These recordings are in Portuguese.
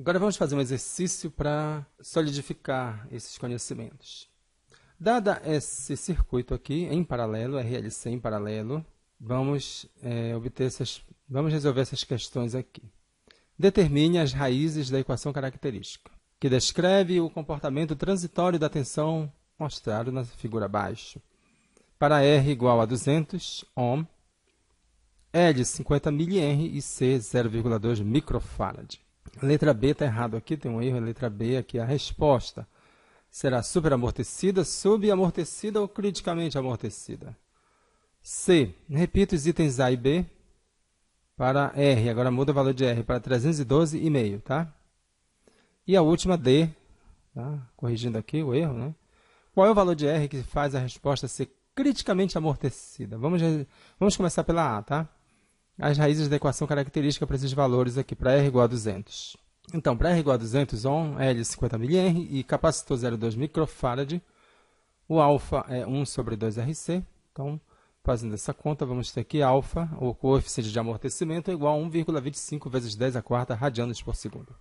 Agora vamos fazer um exercício para solidificar esses conhecimentos. Dada esse circuito aqui em paralelo, RLC em paralelo, vamos resolver essas questões aqui. Determine as raízes da equação característica, que descreve o comportamento transitório da tensão mostrado na figura abaixo. Para R igual a 200 ohm, L 50 mH e C 0,2 microfarad. Letra B está errado aqui, tem um erro, a letra B aqui, a resposta será superamortecida, subamortecida ou criticamente amortecida. C, repito os itens A e B para R, agora muda o valor de R para 312,5, tá? E a última D, tá? Corrigindo aqui o erro, né? Qual é o valor de R que faz a resposta ser criticamente amortecida? Vamos começar pela A, tá? As raízes da equação característica para esses valores aqui, para R igual a 200. Então, para R igual a 200 ohm, L 50 mH e capacitor 0,2 microfarad, o alfa é 1 sobre 2RC. Então, fazendo essa conta, vamos ter que alfa, o coeficiente de amortecimento, é igual a 1,25 vezes 10 a quarta radianos por segundo.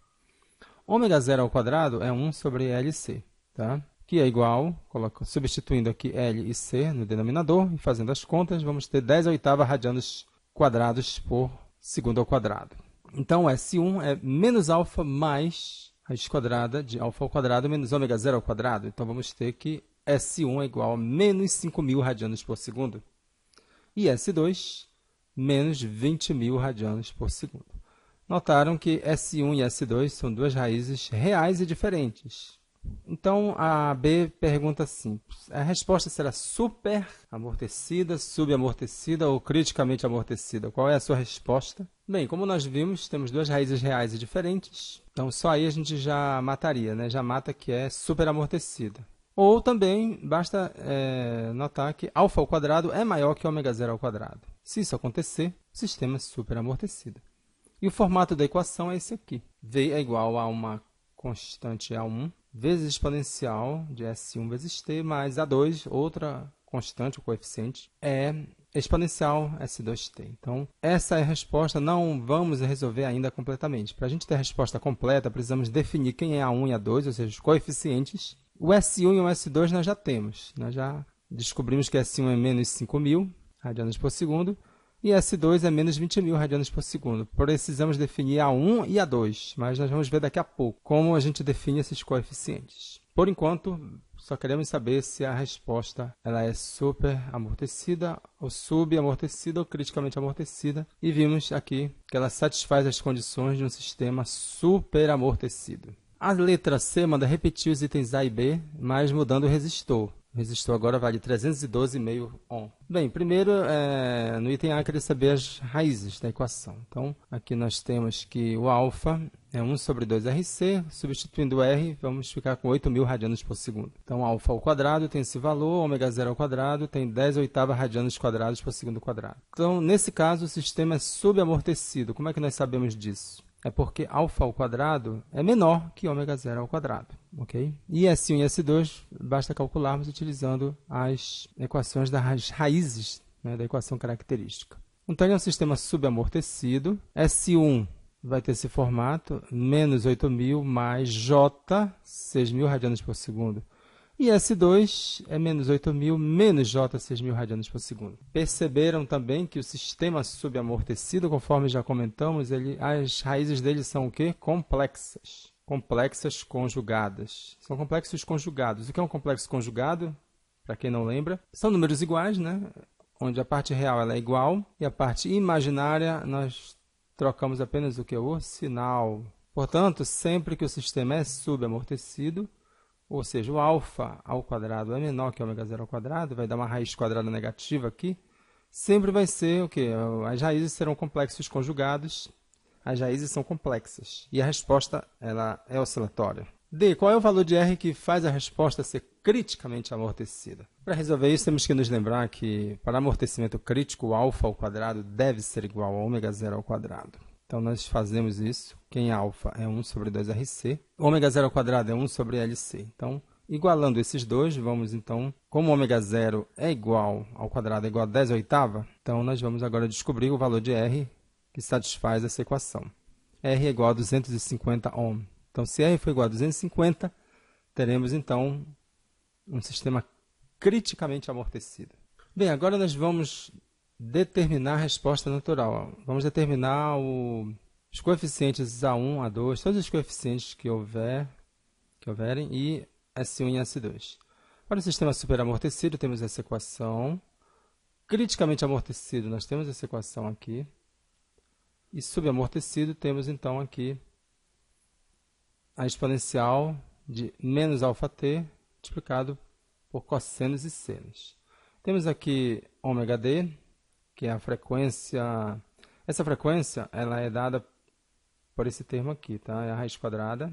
Ômega 0 ao quadrado é 1 sobre LC, tá? Que é igual, substituindo aqui L e C no denominador e fazendo as contas, vamos ter 10 a oitava radianos quadrados por segundo ao quadrado. Então, S1 é menos alfa mais raiz quadrada de alfa ao quadrado menos ômega 0 ao quadrado. Então, vamos ter que S1 é igual a menos 5.000 radianos por segundo. E S2, menos 20.000 radianos por segundo. Notaram que S1 e S2 são duas raízes reais e diferentes. Então, a B pergunta simples. A resposta será super amortecida, subamortecida ou criticamente amortecida? Qual é a sua resposta? Bem, como nós vimos, temos duas raízes reais e diferentes. Então, só aí a gente já mataria, né? Já mata que é super amortecida. Ou também, basta notar que alfa ao quadrado é maior que ômega 0 ao quadrado. Se isso acontecer, o sistema é super amortecido. E o formato da equação é esse aqui. V é igual a uma constante A1 vezes exponencial de S1 vezes T, mais A2, outra constante, o coeficiente, é exponencial S2T. Então, essa é a resposta, não vamos resolver ainda completamente. Para a gente ter a resposta completa, precisamos definir quem é A1 e A2, ou seja, os coeficientes. O S1 e o S2 nós já temos. Nós já descobrimos que S1 é menos 5.000 radianos por segundo, e S2 é menos 20.000 radianos por segundo. Precisamos definir A1 e A2, mas nós vamos ver daqui a pouco como a gente define esses coeficientes. Por enquanto, só queremos saber se a resposta ela é super amortecida, ou subamortecida, ou criticamente amortecida. E vimos aqui que ela satisfaz as condições de um sistema super amortecido. A letra C manda repetir os itens A e B, mas mudando o resistor. O resistor agora vale 312,5 ohm. Bem, primeiro, no item A, eu queria saber as raízes da equação. Então, aqui nós temos que o alfa é 1 sobre 2RC. Substituindo o R, vamos ficar com 8.000 radianos por segundo. Então, alfa ao quadrado tem esse valor, ômega 0 ao quadrado tem 10 oitava radianos quadrados por segundo quadrado. Então, nesse caso, o sistema é subamortecido. Como é que nós sabemos disso? É porque alfa ao quadrado é menor que ômega 0 ao quadrado. Okay? E S1 e S2, basta calcularmos utilizando as equações das raízes, né, da equação característica. Então, é um sistema subamortecido. S1 vai ter esse formato, menos 8.000 mais J, 6.000 radianos por segundo. E S2 é menos 8.000 menos J, 6.000 radianos por segundo. Perceberam também que o sistema subamortecido, conforme já comentamos, as raízes dele são o quê? Complexas. Complexas conjugadas. São complexos conjugados. O que é um complexo conjugado? Para quem não lembra, são números iguais, né? Onde a parte real ela é igual e a parte imaginária nós trocamos apenas o que? O sinal. Portanto, sempre que o sistema é subamortecido, ou seja, o alfa ao quadrado é menor que ômega 0 ao quadrado, vai dar uma raiz quadrada negativa aqui, sempre vai ser o quê? As raízes serão complexos conjugados, as raízes são complexas, e a resposta ela é oscilatória. D. Qual é o valor de R que faz a resposta ser criticamente amortecida? Para resolver isso, temos que nos lembrar que, para amortecimento crítico, o alfa ao quadrado deve ser igual a ômega 0 ao quadrado. Então, nós fazemos isso. Quem é alfa é 1 sobre 2RC. Ômega 0 ao quadrado é 1 sobre LC. Então, igualando esses dois, vamos então, como ômega 0 é igual ao quadrado, é igual a 10 oitava, então nós vamos agora descobrir o valor de R que satisfaz essa equação. R é igual a 250 ohm. Então, se R for igual a 250, teremos, então, um sistema criticamente amortecido. Bem, agora nós vamos determinar a resposta natural. Vamos determinar os coeficientes A1, A2, todos os coeficientes que houverem, e S1 e S2. Para o sistema superamortecido, temos essa equação. Criticamente amortecido, nós temos essa equação aqui. E subamortecido, temos então aqui a exponencial de menos αt multiplicado por cossenos e senos. Temos aqui ômega-d, que é a frequência. Essa frequência ela é dada por esse termo aqui, tá? É a raiz quadrada.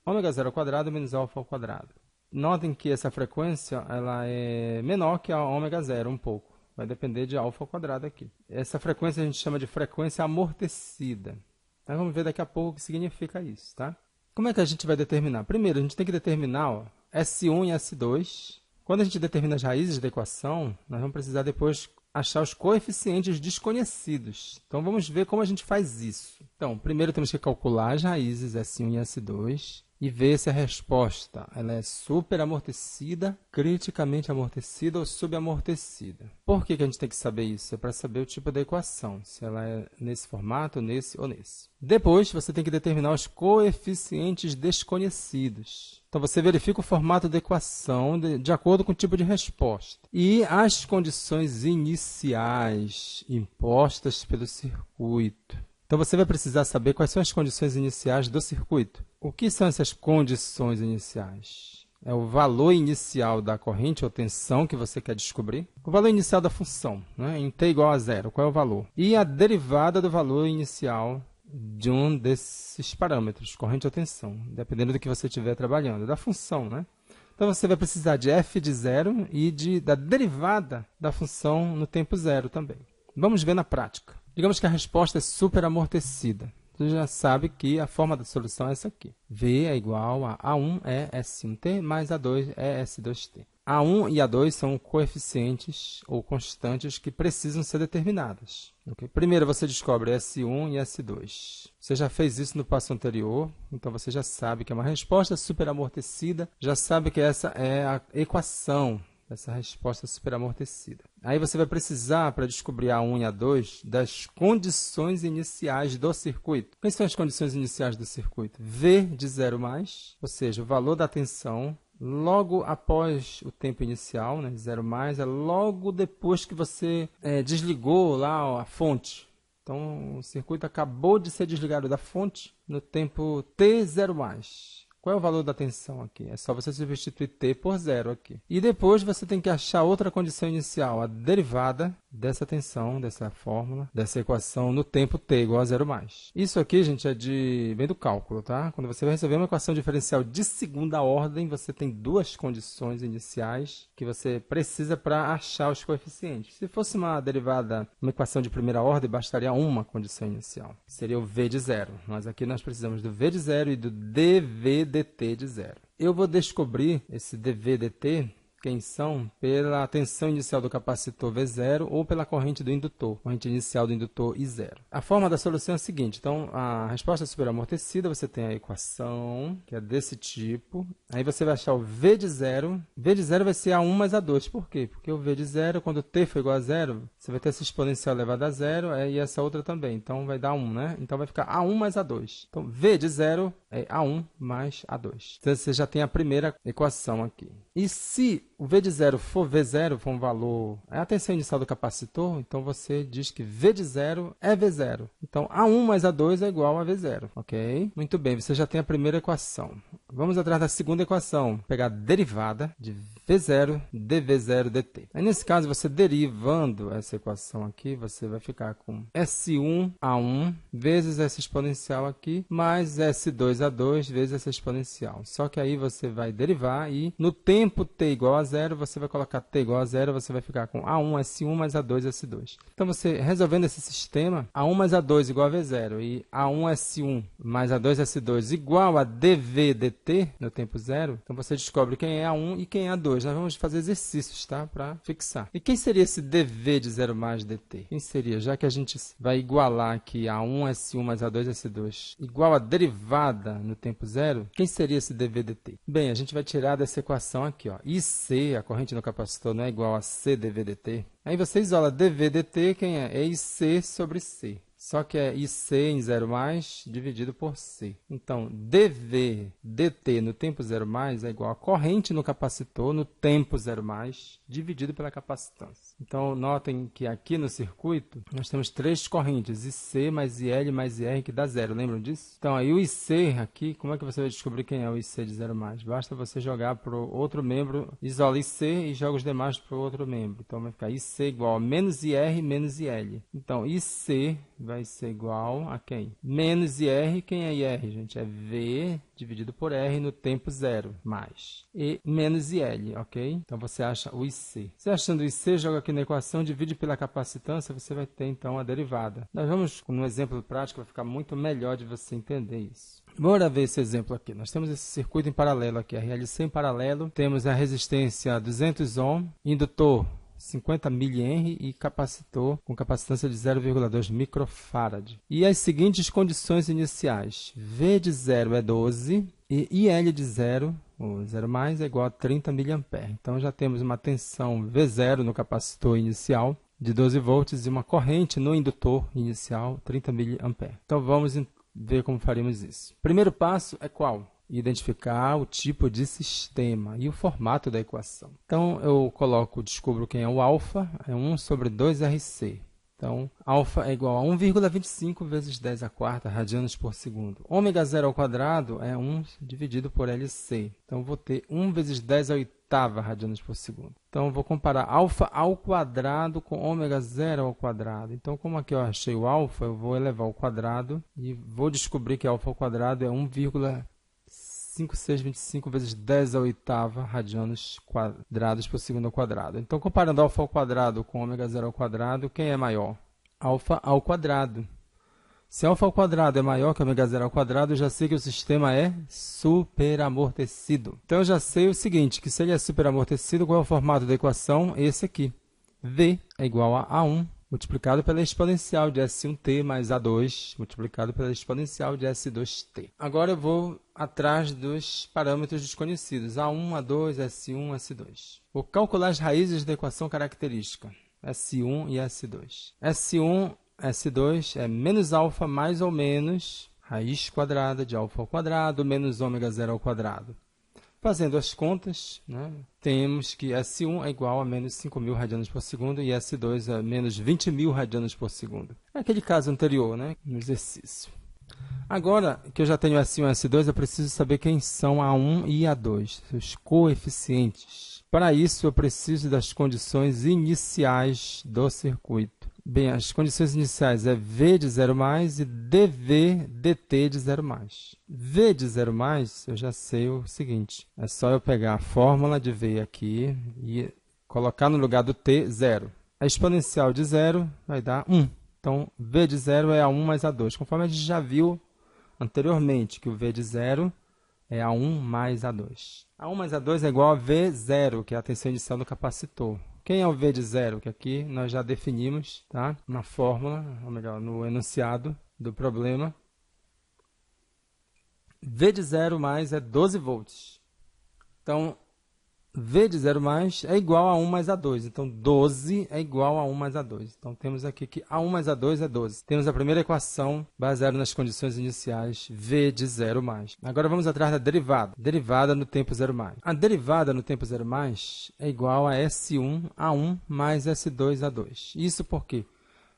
Ômega0 ao quadrado menos alfa ao quadrado. Notem que essa frequência ela é menor que a ômega0 um pouco. Vai depender de alfa ao quadrado aqui. Essa frequência a gente chama de frequência amortecida. Então, vamos ver daqui a pouco o que significa isso, tá? Como é que a gente vai determinar? Primeiro, a gente tem que determinar S1 e S2. Quando a gente determina as raízes da equação, nós vamos precisar depois achar os coeficientes desconhecidos. Então, vamos ver como a gente faz isso. Então, primeiro temos que calcular as raízes S1 e S2 e ver se a resposta ela é superamortecida, criticamente amortecida ou subamortecida. Por que a gente tem que saber isso? É para saber o tipo da equação, se ela é nesse formato, nesse ou nesse. Depois, você tem que determinar os coeficientes desconhecidos. Então, você verifica o formato da equação de acordo com o tipo de resposta. E as condições iniciais impostas pelo circuito. Então, você vai precisar saber quais são as condições iniciais do circuito. O que são essas condições iniciais? É o valor inicial da corrente ou tensão que você quer descobrir. O valor inicial da função, né? Em t igual a zero, qual é o valor? E a derivada do valor inicial de um desses parâmetros, corrente ou tensão, dependendo do que você estiver trabalhando, da função, né? Então, você vai precisar de f de zero e da derivada da função no tempo zero também. Vamos ver na prática. Digamos que a resposta é superamortecida. Você já sabe que a forma da solução é essa aqui. V é igual a A1 é S1t mais A2 é S2t. A1 e A2 são coeficientes ou constantes que precisam ser determinadas. Okay? Primeiro, você descobre S1 e S2. Você já fez isso no passo anterior, então você já sabe que é uma resposta superamortecida, já sabe que essa é a equação dessa resposta superamortecida. Aí você vai precisar, para descobrir A1 e A2, das condições iniciais do circuito. Quais são as condições iniciais do circuito? V de 0 mais, ou seja, o valor da tensão logo após o tempo inicial, né, 0 mais, é logo depois que você desligou lá a fonte. Então, o circuito acabou de ser desligado da fonte no tempo t0 mais. Qual é o valor da tensão aqui? É só você substituir t por zero aqui. E depois você tem que achar outra condição inicial, a derivada dessa tensão, dessa fórmula, dessa equação no tempo t igual a zero mais. Isso aqui, gente, vem do cálculo, tá? Quando você vai resolver uma equação diferencial de segunda ordem, você tem duas condições iniciais que você precisa para achar os coeficientes. Se fosse uma derivada, uma equação de primeira ordem, bastaria uma condição inicial. Seria o v de zero. Mas aqui nós precisamos do v de zero e do dv dt de zero. Eu vou descobrir esse dv dt, quem são, pela tensão inicial do capacitor V0 ou pela corrente do indutor, corrente inicial do indutor I0. A forma da solução é a seguinte, então a resposta superamortecida, você tem a equação, que é desse tipo, aí você vai achar o V de zero vai ser A1 mais A2, por quê? Porque o V de zero, quando t for igual a zero, você vai ter essa exponencial elevada a zero e essa outra também, então vai dar 1, né? Então vai ficar A1 mais A2. Então V de zero é A1 mais A2. Então você já tem a primeira equação aqui. E se o V de zero for V0, for um valor, é a tensão inicial do capacitor, então você diz que V de zero é V0. Então, A1 mais A2 é igual a V0, ok? Muito bem, você já tem a primeira equação. Vamos atrás da segunda equação, pegar a derivada de V0 dV0 dt. Aí, nesse caso, você derivando essa equação aqui, você vai ficar com S1A1 vezes essa exponencial aqui, mais S2A2 vezes essa exponencial. Só que aí você vai derivar e no tempo t igual a zero, você vai colocar t igual a zero, você vai ficar com A1 S1 mais A2 S2. Então, você resolvendo esse sistema, A1 mais A2 igual a V0 e A1 S1 mais A2 S2 igual a dV dt no tempo zero, então você descobre quem é A1 e quem é A2. 2. Nós vamos fazer exercícios, tá? Para fixar. E quem seria esse dv de 0 mais dt? Quem seria? Já que a gente vai igualar aqui A1, S1 mais A2, S2, igual a derivada no tempo zero, quem seria esse dv dt? Bem, a gente vai tirar dessa equação aqui, ó. IC, a corrente no capacitor, não é igual a C dv dt. Aí você isola dv dt, quem é? É IC sobre C. Só que é IC em 0 mais dividido por C. Então, dv dt no tempo 0 mais é igual a corrente no capacitor no tempo 0 mais dividido pela capacitância. Então, notem que aqui no circuito nós temos 3 correntes, IC mais IL mais IR, que dá 0. Lembram disso? Então, aí o IC aqui, como é que você vai descobrir quem é o IC de 0 mais? Basta você jogar para o outro membro, isola IC e joga os demais para o outro membro. Então, vai ficar IC igual a menos IR menos IL. Então, IC vai ser igual a quem? Menos IR, quem é IR, gente? É V dividido por R no tempo zero, mais. E menos IL, ok? Então, você acha o IC. Você achando o IC, joga aqui na equação, divide pela capacitância, você vai ter, então, a derivada. Nós vamos, no exemplo prático, vai ficar muito melhor de você entender isso. Bora ver esse exemplo aqui. Nós temos esse circuito em paralelo aqui, a RLC em paralelo. Temos a resistência 200 ohm, indutor 50 mH e capacitor com capacitância de 0,2 microfarad. E as seguintes condições iniciais. V de 0 é 12 e IL de 0, ou 0 mais, é igual a 30 mA. Então, já temos uma tensão V0 no capacitor inicial de 12 volts e uma corrente no indutor inicial, 30 mA. Então, vamos ver como faríamos isso. Primeiro passo é qual? Identificar o tipo de sistema e o formato da equação. Então, eu descubro quem é o alfa, é 1 sobre 2RC. Então, alfa é igual a 1,25 vezes 10 à quarta radianos por segundo. Ômega 0 ao quadrado é 1 dividido por LC. Então, vou ter 1 vezes 10 à oitava radianos por segundo. Então, vou comparar alfa ao quadrado com ômega 0 ao quadrado. Então, como aqui eu achei o alfa, eu vou elevar ao quadrado e vou descobrir que alfa ao quadrado é 1,5625 vezes 10 à oitava radianos quadrados por segundo ao quadrado. Então, comparando alfa ao quadrado com ômega 0 ao quadrado, quem é maior? Alfa ao quadrado. Se alfa ao quadrado é maior que ômega 0 ao quadrado, eu já sei que o sistema é superamortecido. Então, eu já sei o seguinte, que se ele é superamortecido, qual é o formato da equação? Esse aqui. V é igual a A1 multiplicado pela exponencial de S1t mais A2 multiplicado pela exponencial de S2t. Agora eu vou atrás dos parâmetros desconhecidos, A1, A2, S1, S2. Vou calcular as raízes da equação característica, S1 e S2. S1, S2 é menos alfa mais ou menos raiz quadrada de alfa ao quadrado menos ômega 0 ao quadrado. Fazendo as contas, né, temos que S1 é igual a menos 5.000 radianos por segundo e S2 é menos 20.000 radianos por segundo. É aquele caso anterior, né, no exercício. Agora que eu já tenho S1 e S2, eu preciso saber quem são A1 e A2, os coeficientes. Para isso, eu preciso das condições iniciais do circuito. Bem, as condições iniciais é V de 0 mais e dV dt de 0 mais. V de 0 mais, eu já sei o seguinte, é só eu pegar a fórmula de V aqui e colocar no lugar do t 0. A exponencial de 0 vai dar 1. Então, V de 0 é A1 mais A2, conforme a gente já viu anteriormente, que o V de 0 é A1 mais A2. A1 mais A2 é igual a V0, que é a tensão inicial do capacitor. Quem é o V de 0? Que aqui nós já definimos, tá? Na fórmula, ou melhor, no enunciado do problema. V de 0 mais é 12 volts. Então, V de 0 mais é igual a 1 mais A2. Então, 12 é igual a 1 mais A2. Então, temos aqui que A1 mais A2 é 12. Temos a primeira equação baseada nas condições iniciais, V de 0 mais. Agora, vamos atrás da derivada. Derivada no tempo 0 mais. A derivada no tempo 0 mais é igual a S1 A1 mais S2 A2. Isso por quê?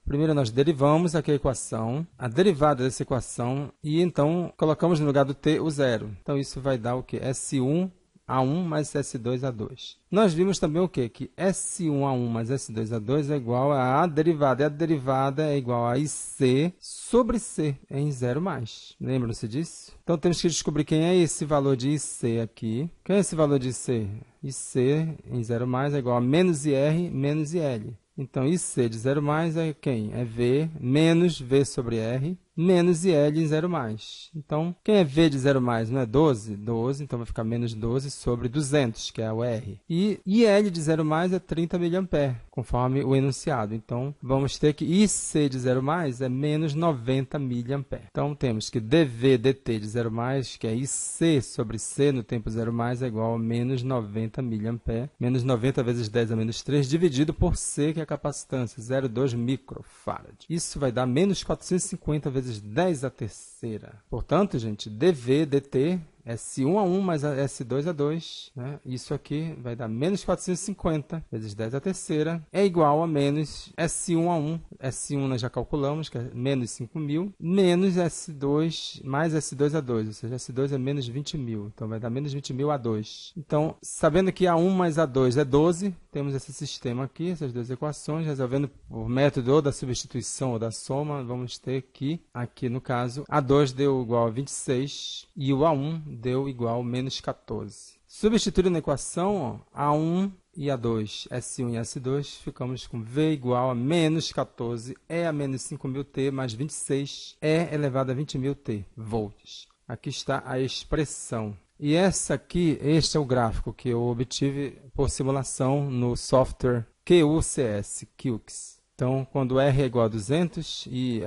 Primeiro, nós derivamos aqui a equação, a derivada dessa equação, e então colocamos no lugar do t o zero. Então, isso vai dar o quê? S1 A1 mais S2A2. Nós vimos também o quê? Que S1A1 mais S2A2 é igual a derivada. E a derivada é igual a IC sobre C em 0 mais. Lembram-se disso? Então, temos que descobrir quem é esse valor de IC aqui. Quem é esse valor de IC? IC em 0 mais é igual a menos IR menos IL. Então, IC de 0 mais é quem? É V menos V sobre R menos IL em 0 mais. Então, quem é V de 0 mais não é 12? 12, então vai ficar menos 12 sobre 200, que é o R. E IL de 0 mais é 30 mA, conforme o enunciado. Então, vamos ter que IC de 0 mais é menos 90 mA. Então, temos que dV dt de 0 mais, que é IC sobre C no tempo 0 mais, é igual a menos 90 mA. Menos 90 vezes 10 a menos 3, dividido por C, que é a capacitância, 0,2 microfarad. Isso vai dar menos 450 vezes 10 à terceira. Portanto, gente, dV dt S1 a 1 mais S2 a 2, né? Isso aqui vai dar menos 450 vezes 10 à terceira, é igual a menos S1 a 1. S1 nós já calculamos, que é menos 5.000, menos S2 mais S2 a 2, ou seja, S2 é menos 20.000, então vai dar menos 20.000 a 2. Então, sabendo que A1 mais A2 é 12, temos esse sistema aqui, essas duas equações, resolvendo por método ou da substituição ou da soma, vamos ter que, aqui no caso, A2 deu igual a 26 e o A1 deu igual a menos 14. Substituindo na equação, ó, A1 e A2, S1 e S2, ficamos com V igual a menos 14 E a menos 5.000T mais 26 E elevado a 20.000T, volts. Aqui está a expressão. E este é o gráfico que eu obtive por simulação no software QUCS. Então, quando R é igual a 200, e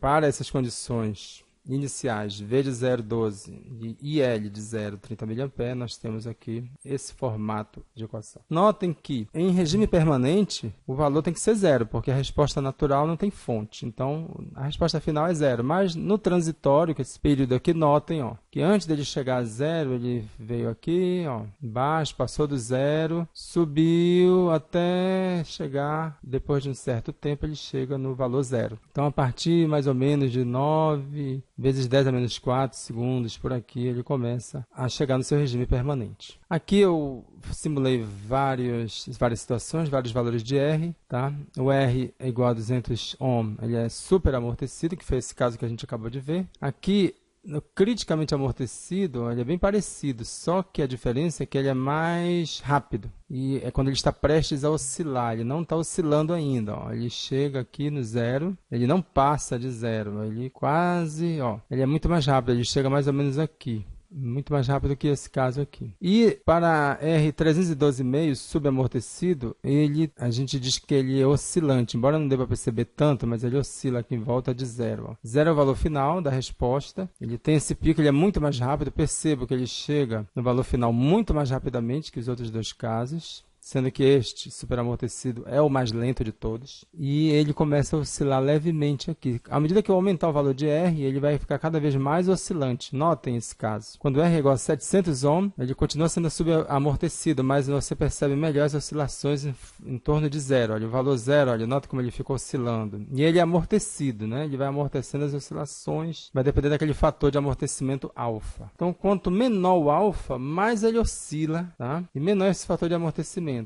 para essas condições iniciais, V de 0,12 e IL de 0,30 mA, nós temos aqui esse formato de equação. Notem que, em regime permanente, o valor tem que ser zero, porque a resposta natural não tem fonte. Então, a resposta final é zero. Mas no transitório, que esse período aqui, notem ó, que antes dele chegar a zero, ele veio aqui, ó, embaixo, passou do zero, subiu até chegar, depois de um certo tempo, ele chega no valor zero. Então, a partir mais ou menos de 9 vezes 10 a menos 4 segundos, por aqui, ele começa a chegar no seu regime permanente. Aqui eu simulei várias situações, vários valores de R. Tá? O R é igual a 200 ohm, ele é super amortecido, que foi esse caso que a gente acabou de ver. Aqui, no criticamente amortecido, ele é bem parecido, só que a diferença é que ele é mais rápido. E é quando ele está prestes a oscilar, ele não está oscilando ainda. Ó. Ele chega aqui no zero, ele não passa de zero, ele quase, ó, ele é muito mais rápido, ele chega mais ou menos aqui. Muito mais rápido que esse caso aqui. E para R312,5 subamortecido, a gente diz que ele é oscilante, embora não dê para perceber tanto, mas ele oscila aqui em volta de zero. Ó. Zero é o valor final da resposta, ele tem esse pico, ele é muito mais rápido, percebo que ele chega no valor final muito mais rapidamente que os outros dois casos, sendo que este superamortecido é o mais lento de todos, e ele começa a oscilar levemente aqui. À medida que eu aumentar o valor de R, ele vai ficar cada vez mais oscilante. Notem esse caso. Quando R é igual a 700 ohm, ele continua sendo subamortecido, mas você percebe melhor as oscilações em torno de zero. Olha, o valor zero, olha, nota como ele fica oscilando. E ele é amortecido, né? Ele vai amortecendo as oscilações, vai depender daquele fator de amortecimento alfa. Então, quanto menor o alfa, mais ele oscila, tá? E menor esse fator de amortecimento.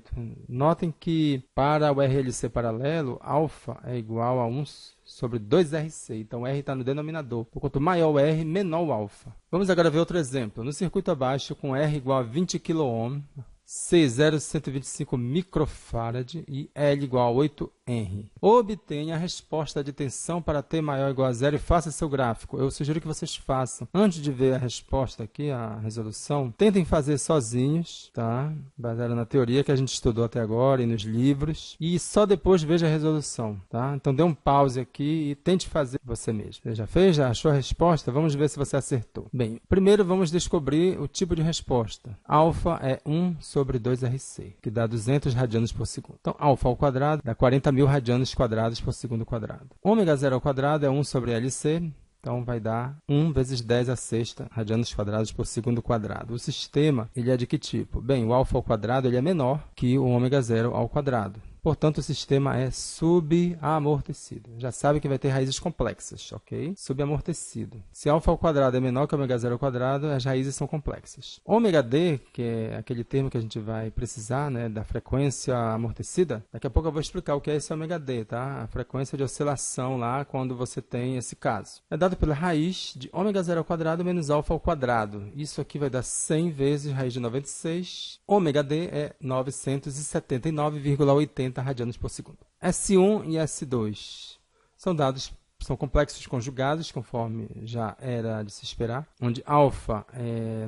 Notem que para o RLC paralelo, alfa é igual a 1 sobre 2RC. Então, R está no denominador. Quanto maior o R, menor o alfa. Vamos agora ver outro exemplo. No circuito abaixo, com R igual a 20 kΩ, C 0,125 microfarad e L igual a 8 Henry. Obtenha a resposta de tensão para T maior ou igual a zero e faça seu gráfico. Eu sugiro que vocês façam. Antes de ver a resposta aqui, a resolução, tentem fazer sozinhos, tá? Baseado na teoria que a gente estudou até agora e nos livros. E só depois veja a resolução, tá? Então dê um pause aqui e tente fazer você mesmo. Você já fez? Já achou a resposta? Vamos ver se você acertou. Bem, primeiro vamos descobrir o tipo de resposta. Alfa é 1 sobre 2RC, que dá 200 radianos por segundo. Então, alfa ao quadrado dá 40.000 radianos quadrados por segundo quadrado. Ômega zero ao quadrado é 1 sobre LC, então vai dar 1 vezes 10 a sexta radianos quadrados por segundo quadrado. O sistema ele é de que tipo? Bem, o alfa ao quadrado ele é menor que o ômega zero ao quadrado. portanto o sistema é subamortecido. Já sabe que vai ter raízes complexas, ok? Subamortecido. Se α ao quadrado é menor que ômega zero ao quadrado, as raízes são complexas. Ômega d, que é aquele termo que a gente vai precisar, né, da frequência amortecida, daqui a pouco eu vou explicar o que é esse ômega d, tá? A frequência de oscilação lá quando você tem esse caso. É dado pela raiz de ômega zero ao quadrado menos α ao quadrado. Isso aqui vai dar 100 vezes raiz de 96. Ômega d é 979,80 radianos por segundo. S1 e S2 são dados, são complexos conjugados, conforme já era de se esperar, onde alfa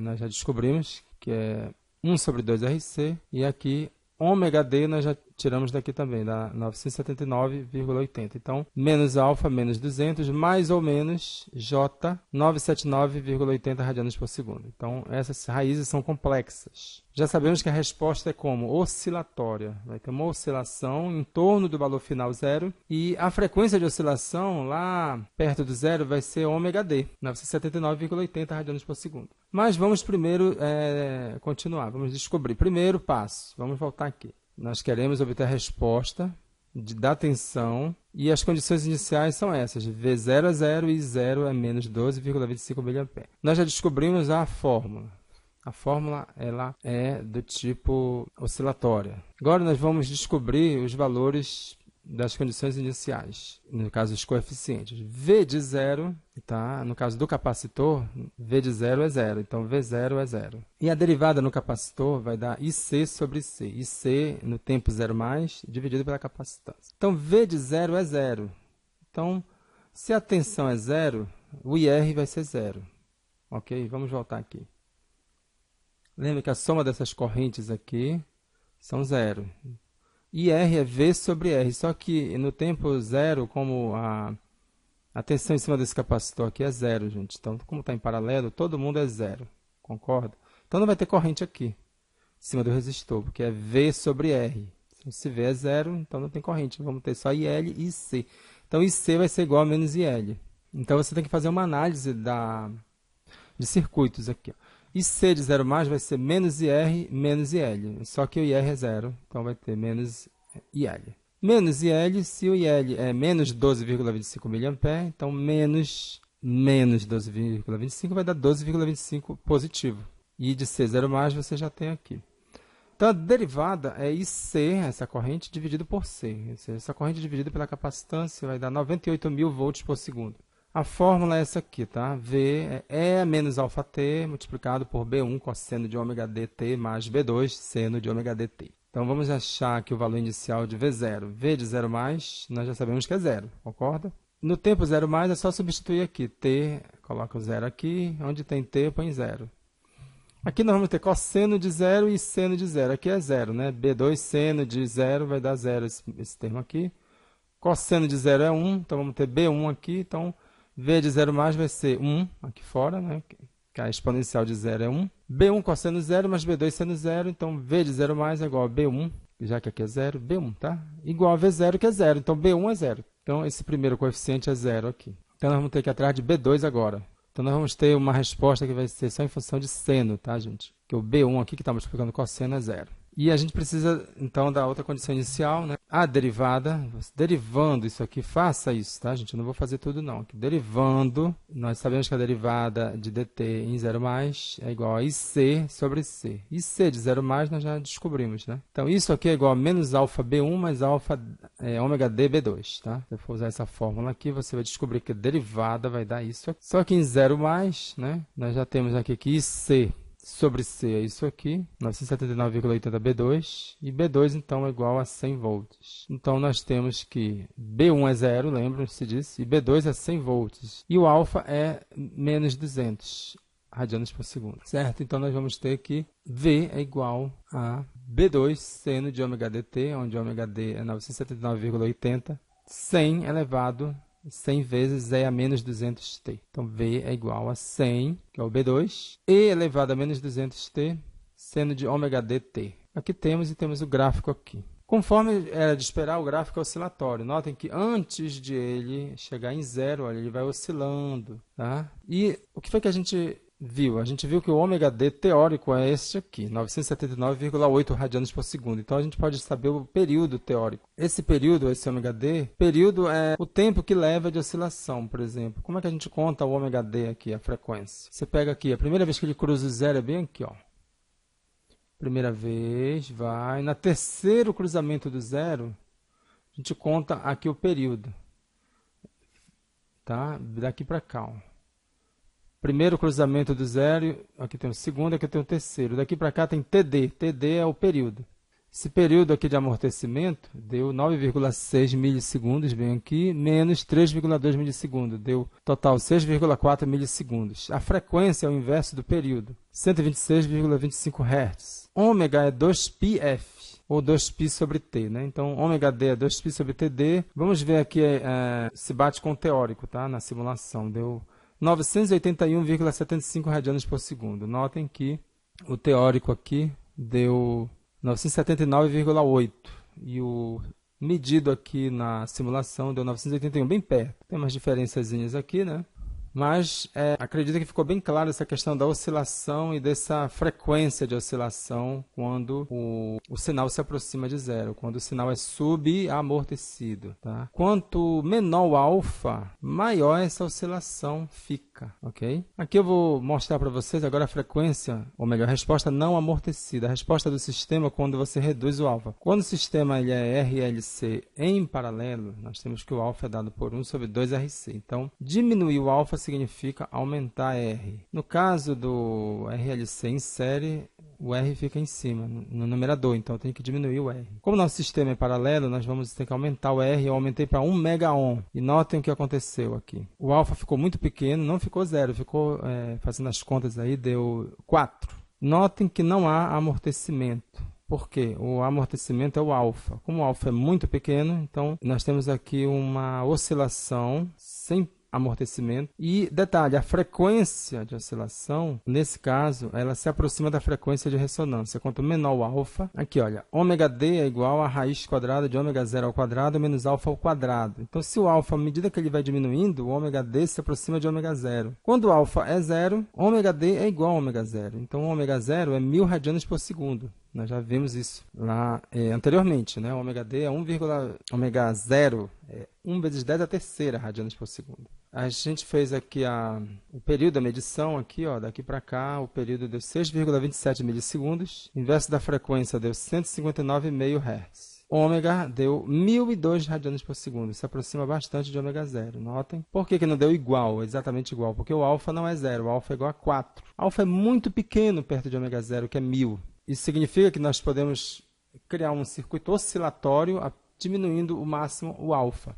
nós já descobrimos que é 1 sobre 2RC, e aqui ômega d nós já tiramos daqui também, dá 979,80. Então, menos alfa, menos 200, mais ou menos J, 979,80 radianos por segundo. Então, essas raízes são complexas. Já sabemos que a resposta é como? Oscilatória. Vai ter uma oscilação em torno do valor final zero, e a frequência de oscilação lá perto do zero vai ser ômega d, 979,80 radianos por segundo. Mas vamos primeiro continuar, vamos descobrir. Primeiro passo, vamos voltar aqui. Nós queremos obter a resposta da tensão, e as condições iniciais são essas. V0 é 0 e 0 é menos 12,25 mA. Nós já descobrimos a fórmula. A fórmula ela é do tipo oscilatória. Agora nós vamos descobrir os valores das condições iniciais, no caso os coeficientes. V de 0, tá? No caso do capacitor, V de 0 é 0, então V0 é 0. E a derivada no capacitor vai dar IC sobre C. IC no tempo 0 mais, dividido pela capacitância. Então, V de 0 é 0. Então, se a tensão é 0, o IR vai ser 0. Ok? Vamos voltar aqui. Lembra que a soma dessas correntes aqui são 0. IR é V sobre R, só que no tempo zero, como a tensão em cima desse capacitor aqui é 0, gente. Então, como está em paralelo, todo mundo é 0, concorda? Então, não vai ter corrente aqui, em cima do resistor, porque é V sobre R. Se V é 0, então não tem corrente, vamos ter só IL e IC. Então, IC vai ser igual a menos IL. Então, você tem que fazer uma análise de circuitos aqui, ó. IC de 0 mais vai ser menos IR menos IL. Só que o IR é 0, então vai ter menos IL. Menos IL, se o IL é menos 12,25 mA, então menos 12,25 vai dar 12,25 positivo. E de C0 mais você já tem aqui. Então a derivada é IC, essa corrente, dividido por C. Essa corrente dividida pela capacitância vai dar 98.000 volts por segundo. A fórmula é essa aqui, tá? V é menos alfa t multiplicado por B1 cosseno de ômega dt mais B2 seno de ômega dt. Então, vamos achar aqui o valor inicial de V0. V de 0 mais, nós já sabemos que é 0, concorda? No tempo 0 mais, é só substituir aqui. T, coloca o 0 aqui, onde tem T, põe 0. Aqui nós vamos ter cosseno de 0 e seno de 0. Aqui é 0, né? B2 seno de 0 vai dar 0, esse termo aqui. Cosseno de 0 é 1, então vamos ter B1 aqui, então V de 0 mais vai ser 1 aqui fora, né? Que a exponencial de 0 é 1. B1 cosseno 0 mais B2 seno 0, então V de 0 mais é igual a B1, já que aqui é 0, B1, tá? Igual a V0, que é 0, então B1 é 0. Então, esse primeiro coeficiente é 0 aqui. Então, nós vamos ter que ir atrás de B2 agora. Então, nós vamos ter uma resposta que vai ser só em função de seno, tá, gente? Que o B1 aqui, que está multiplicando cosseno, é 0. E a gente precisa, então, da outra condição inicial, né? A derivada, derivando isso aqui, faça isso, tá, gente? Eu não vou fazer tudo, não. Aqui, derivando, nós sabemos que a derivada de dt em 0 mais é igual a IC sobre C. IC de 0 mais nós já descobrimos, né? Então, isso aqui é igual a menos alfa B1 mais alfa ômega d B2, tá? Se eu for usar essa fórmula aqui, você vai descobrir que a derivada vai dar isso aqui. Só que em 0 mais, né? Nós já temos aqui que IC sobre C é isso aqui, 979,80 B2, e B2, então, é igual a 100 volts. Então, nós temos que B1 é 0, lembram-se disso, e B2 é 100 volts. E o alfa é menos 200 radianos por segundo, certo? Então, nós vamos ter que V é igual a B2 seno de ômega dt, onde ômega d é 979,80, 100 elevado 100 vezes E a menos 200t. Então, V é igual a 100, que é o B2, E elevado a menos 200t, seno de ômega dt. Aqui temos o gráfico aqui. Conforme era de esperar, o gráfico é oscilatório. Notem que antes de ele chegar em 0, olha, ele vai oscilando, tá? E o que foi que a gente A gente viu que o ômega D teórico é este aqui, 979,8 radianos por segundo. Então, a gente pode saber o período teórico. Esse período, esse ômega D, período é o tempo que leva de oscilação, por exemplo. Como é que a gente conta o ômega D aqui, a frequência? Você pega aqui, a primeira vez que ele cruza o zero é bem aqui, ó. Primeira vez, vai. Na terceiro cruzamento do zero, a gente conta aqui o período. Tá? Daqui para cá, ó. Primeiro cruzamento do zero, aqui tem o segundo, aqui tem o terceiro. Daqui para cá tem TD. TD é o período. Esse período aqui de amortecimento deu 9,6 milissegundos, vem aqui, menos 3,2 milissegundos. Deu total 6,4 milissegundos. A frequência é o inverso do período, 126,25 Hz. Ômega é 2πf, ou 2π sobre t, né? Então, ômega D é 2π sobre TD. Vamos ver aqui, se bate com o teórico, tá? Na simulação, deu 981,75 radianos por segundo. Notem que o teórico aqui deu 979,8 e o medido aqui na simulação deu 981, bem perto. Tem umas diferençazinhas aqui, né? Mas acredito que ficou bem claro essa questão da oscilação e dessa frequência de oscilação quando o sinal se aproxima de zero, quando o sinal é subamortecido. Tá? Quanto menor o alfa, maior essa oscilação fica. Okay? Aqui eu vou mostrar para vocês agora a frequência, ou melhor, a resposta não amortecida. A resposta do sistema quando você reduz o alfa. Quando o sistema ele é RLC em paralelo, nós temos que o alfa é dado por 1 sobre 2RC. Então, diminuir o alfa significa aumentar R. No caso do RLC em série, o R fica em cima, no numerador, então eu tenho que diminuir o R. Como nosso sistema é paralelo, nós vamos ter que aumentar o R. Eu aumentei para 1 megaohm. E notem o que aconteceu aqui. O alfa ficou muito pequeno, não ficou zero, ficou, fazendo as contas aí, deu 4. Notem que não há amortecimento. Por quê? O amortecimento é o alfa. Como o alfa é muito pequeno, então nós temos aqui uma oscilação sem amortecimento. E, detalhe, a frequência de oscilação, nesse caso, ela se aproxima da frequência de ressonância. Quanto menor o alfa, aqui, olha, ômega D é igual a raiz quadrada de ômega zero ao quadrado menos alfa ao quadrado. Então, se o alfa, à medida que ele vai diminuindo, o ômega D se aproxima de ômega zero. Quando o alfa é zero, ômega D é igual a ômega zero. Então, ômega zero é 1000 radianos por segundo. Nós já vimos isso lá anteriormente, né? O ômega D é ômega zero é 1 vezes 10 a terceira radianos por segundo. A gente fez aqui o período da medição, aqui, ó, daqui para cá, o período deu 6,27 milissegundos. Inverso da frequência deu 159,5 Hz. Ômega deu 1002 radianos por segundo. Se aproxima bastante de ômega zero. Notem. Por que não deu igual, exatamente igual? Porque o alfa não é zero, o alfa é igual a 4. Alfa é muito pequeno perto de ômega zero, que é 1000. Isso significa que nós podemos criar um circuito oscilatório diminuindo o máximo o alfa.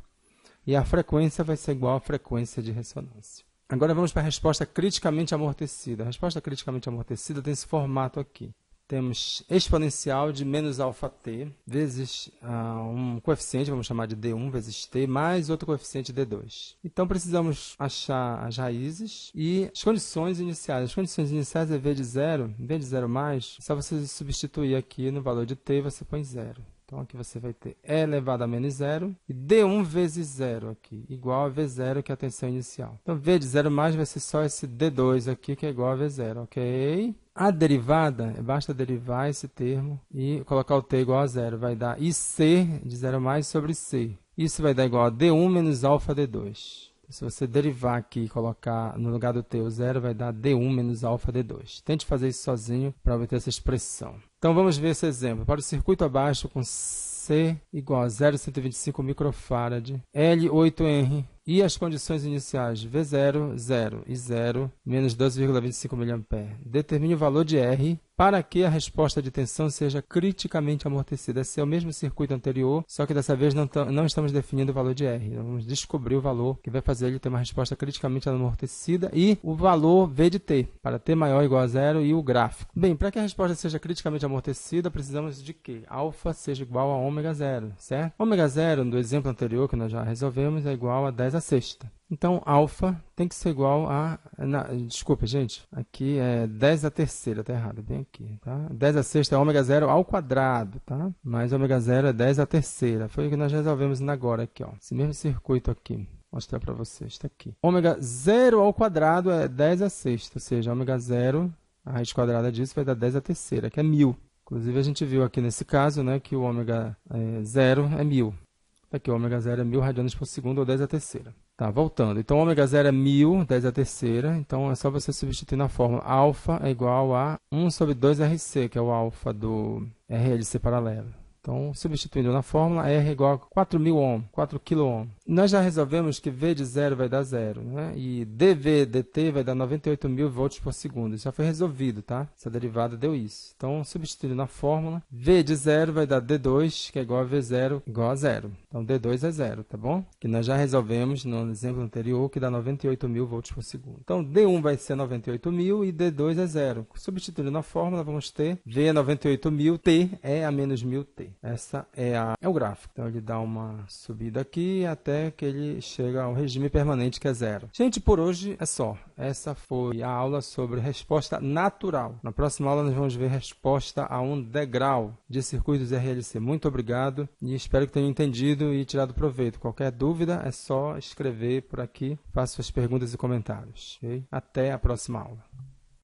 E a frequência vai ser igual à frequência de ressonância. Agora vamos para a resposta criticamente amortecida. A resposta criticamente amortecida tem esse formato aqui. Temos exponencial de menos alfa t vezes um coeficiente, vamos chamar de D1 vezes t, mais outro coeficiente D2. Então, precisamos achar as raízes e as condições iniciais. As condições iniciais é V de zero, V de zero mais, só você substituir aqui no valor de t, você põe zero. Então, aqui você vai ter E elevado a menos zero e D1 vezes zero aqui, igual a V0, que é a tensão inicial. Então, V de zero mais vai ser só esse D2 aqui, que é igual a V0, ok? A derivada, basta derivar esse termo e colocar o t igual a zero. Vai dar IC de zero mais sobre C. Isso vai dar igual a D1 menos alfa D2. Se você derivar aqui e colocar no lugar do t o zero, vai dar D1 menos alfa D2. Tente fazer isso sozinho para obter essa expressão. Então, vamos ver esse exemplo. Para o circuito abaixo com C igual a 0,125 microfarad, L 8H e as condições iniciais V0, 0 e 0, menos 12,25 mA. Determine o valor de R para que a resposta de tensão seja criticamente amortecida. Esse é o mesmo circuito anterior, só que dessa vez não estamos definindo o valor de R. Vamos descobrir o valor que vai fazer ele ter uma resposta criticamente amortecida e o valor V de t, para t maior ou igual a zero e o gráfico. Bem, para que a resposta seja criticamente amortecida, precisamos de que alfa seja igual a ômega zero, certo? Ômega zero, do exemplo anterior que nós já resolvemos, é igual a 10 a sexta. Então, alfa tem que ser igual a... desculpa, gente. Aqui é 10 a terceira, tá errado, bem aqui, tá? 10 a sexta é ômega zero ao quadrado, tá? Mais ômega zero é 10 a terceira. Foi o que nós resolvemos agora aqui, ó. Esse mesmo circuito aqui. mostrar para vocês. Está aqui. Ômega 0 ao quadrado é 10 a sexta, ou seja, ômega 0, a raiz quadrada disso vai dar 10 a terceira, que é 1000. Inclusive, a gente viu aqui nesse caso, né, que o ômega 0 é 1000. Aqui, o ômega 0 é 1000 radianos por segundo, ou 10 a terceira. Tá, voltando. Então, ômega 0 é 1000, 10 a terceira. Então, é só você substituir na fórmula. Alfa é igual a 1 sobre 2RC, que é o alfa do RLC paralelo. Então, substituindo na fórmula, R é igual a 4.000 ohm, 4 kΩ. Nós já resolvemos que V de 0 vai dar 0, né? E dV dt vai dar 98.000 volts por segundo. Isso já foi resolvido, tá? Essa derivada deu isso. Então, substituindo na fórmula, V de 0 vai dar D2, que é igual a V0 igual a 0. Então, D2 é 0, tá bom? Que nós já resolvemos no exemplo anterior, que dá 98.000 volts por segundo. Então, D1 vai ser 98.000 e D2 é 0. Substituindo na fórmula, vamos ter V é 98.000, T é a menos 1.000T. Essa é o gráfico. Então, ele dá uma subida aqui até que ele chega ao regime permanente, que é 0. Gente, por hoje é só. Essa foi a aula sobre resposta natural. Na próxima aula, nós vamos ver resposta a um degrau de circuitos RLC. Muito obrigado e espero que tenham entendido e tirado proveito. Qualquer dúvida, é só escrever por aqui. Faça suas perguntas e comentários. Okay? Até a próxima aula.